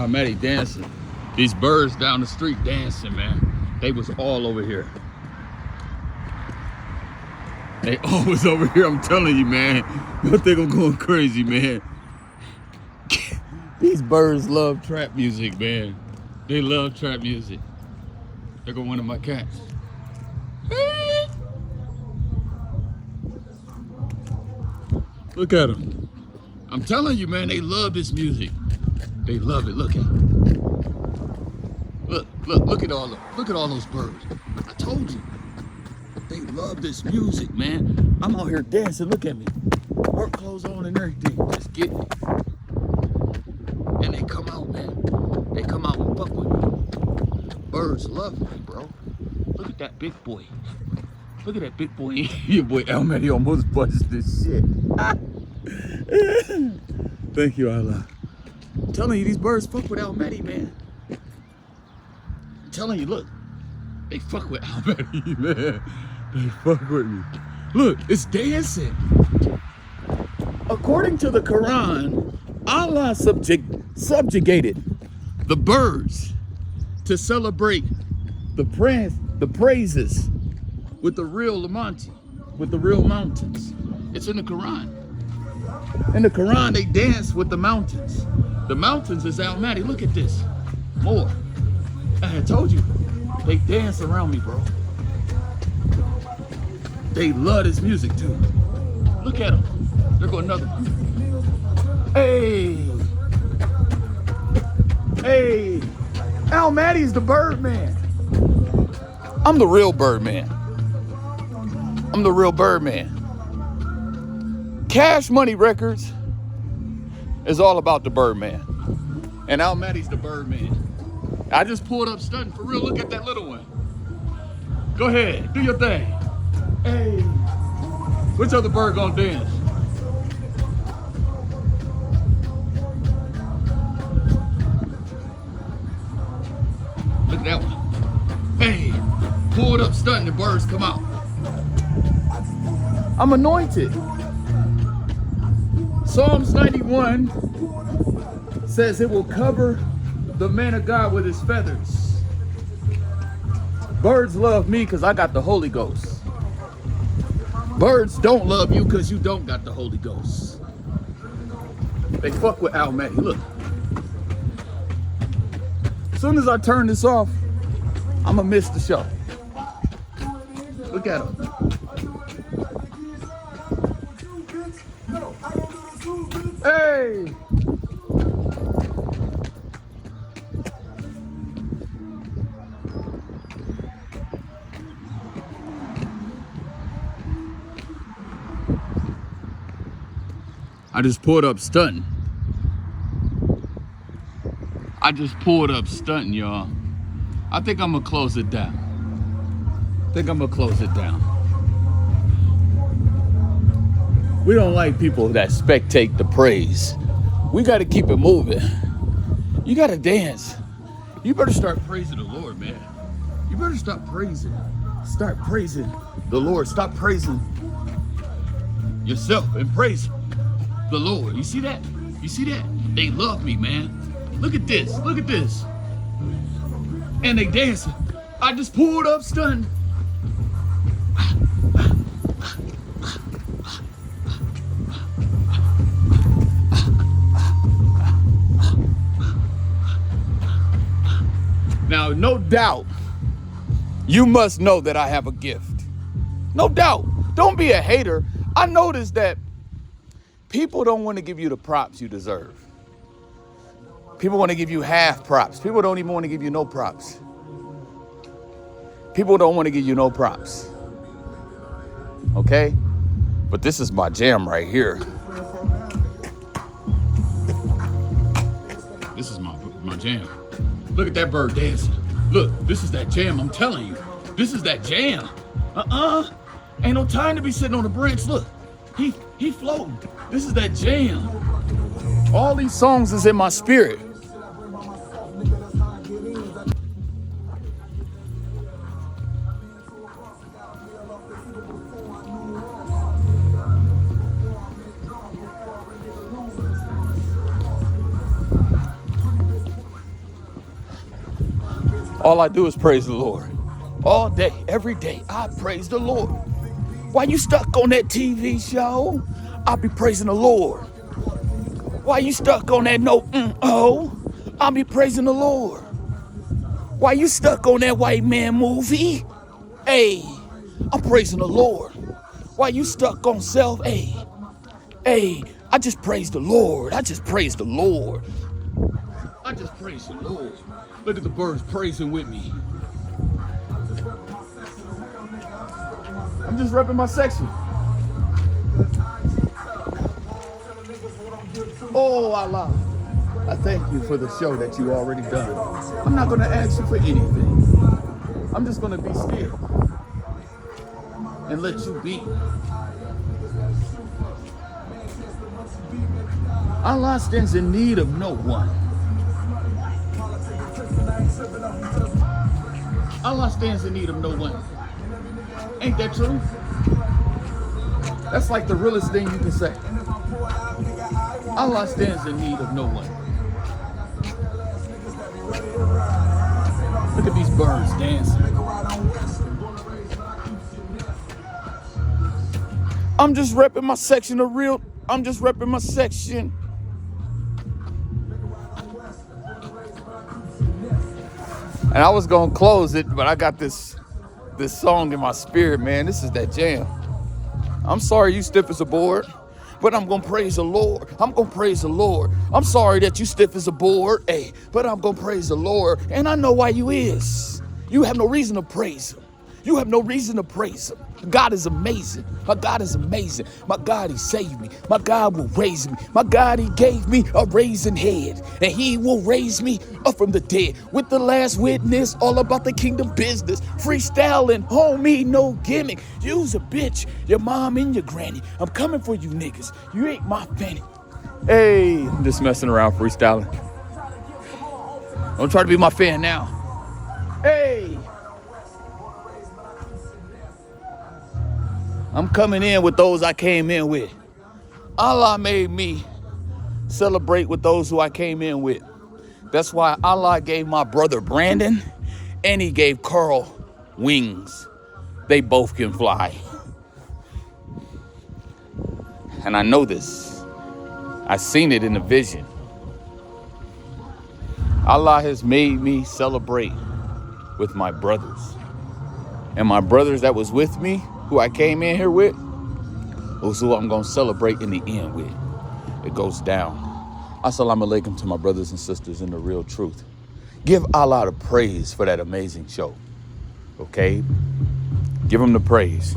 Mahdi dancing. These birds down the street dancing, man. They was all over here. They always over here, I'm telling you, man. I think I'm going crazy, man. These birds love trap music, man. They love trap music. There go one of my cats. Look at them. I'm telling you, man, they love this music. They love it. Look at them. Look at all those birds. I told you. They love this music, man. I'm out here dancing. Look at me. Work clothes on and everything. Just getting it. And they come out, man. They come out and fuck with me. Birds love me, bro. Look at that big boy. Look at that big boy. Your boy Mahdi almost busted this shit. Thank you, Allah. I'm telling you, these birds fuck with Mahdi, man. I'm telling you, look. They fuck with Mahdi, man. They fuck with me. Look, it's dancing. According to the Quran, Allah subjugated the birds to celebrate the praises with the real Lamanti, with the real mountains. It's in the Quran. In the Quran, they dance with the mountains. The mountains is Mahdi. Look at this. More. I had told you, they dance around me, bro. They love this music too. Look at them. There go another one. Hey. Hey. Mahdi's the bird man. I'm the real bird man. I'm the real bird man. Cash Money Records is all about the bird man. And Mahdi's the bird man. I just pulled up stunting for real. Look at that little one. Go ahead, do your thing. Hey, which other bird gonna dance? Look at that one. Hey, pulled up stunting, the birds come out. I'm anointed. Psalms 91 says it will cover the man of God with his feathers. Birds love me because I got the Holy Ghost. Birds don't love you because you don't got the Holy Ghost. They fuck with Mahdi. Look. As soon as I turn this off, I'm going to miss the show. Look at him. Hey! I just pulled up stunting. Y'all. I think I'm gonna close it down. We don't like people that spectate the praise. We gotta keep it moving. You gotta dance. You better start praising the Lord, man. You better start praising. Start praising the Lord. Stop praising yourself and praise the Lord. You see that? You see that? They love me, man. Look at this. Look at this. And they dancing. I just pulled up stunned. Now, no doubt, you must know that I have a gift. No doubt. Don't be a hater. I noticed that people don't want to give you the props you deserve. People want to give you half props. People don't even want to give you no props. People don't want to give you no props. Okay? But this is my jam right here. This is my jam. Look at that bird dancing. Look, this is that jam, I'm telling you. This is that jam. Ain't no time to be sitting on the branch. Look, he floating. This is that jam. All these songs is in my spirit. All I do is praise the Lord. All day, every day, I praise the Lord. Why you stuck on that TV show? I'll be praising the Lord. Why you stuck on that I'll be praising the Lord. Why you stuck on that white man movie? Hey, I'm praising the Lord. Why you stuck on self? Hey, I just praise the Lord. I just praise the Lord. I just praise the Lord. Look at the birds praising with me. I'm just repping my section. Oh, Allah, I thank you for the show that you already done. I'm not going to ask you for anything. I'm just going to be still and let you be. Allah stands in need of no one. Allah stands in need of no one. Ain't that true? That's like the realest thing you can say. Allah stands in need of no one. Look at these birds dancing. I'm just repping my section of real. I'm just repping my section. And I was gonna close it, but I got this song in my spirit, man. This is that jam. I'm sorry you stiff as a board, but I'm gonna praise the Lord. I'm gonna praise the Lord. I'm sorry that you stiff as a board, but I'm gonna praise the Lord. And I know why you is. You have no reason to praise him. You have no reason to praise him. God is amazing. My God is amazing. My God, he saved me. My God will raise me. My God, he gave me a raising head. And he will raise me up from the dead. With the last witness, all about the kingdom business. Freestyling, homie, no gimmick. You's a bitch, your mom and your granny. I'm coming for you niggas. You ain't my fanny. Hey, I'm just messing around freestyling. Don't try to be my fan now. Hey. I'm coming in with those I came in with. Allah made me celebrate with those who I came in with. That's why Allah gave my brother Brandon and he gave Carl wings. They both can fly. And I know this. I seen it in the vision. Allah has made me celebrate with my brothers. And my brothers that was with me, who I came in here with, was who I'm going to celebrate in the end with. It goes down. Assalamu alaikum to my brothers and sisters in the real truth. Give Allah the praise for that amazing show. Okay? Give him the praise.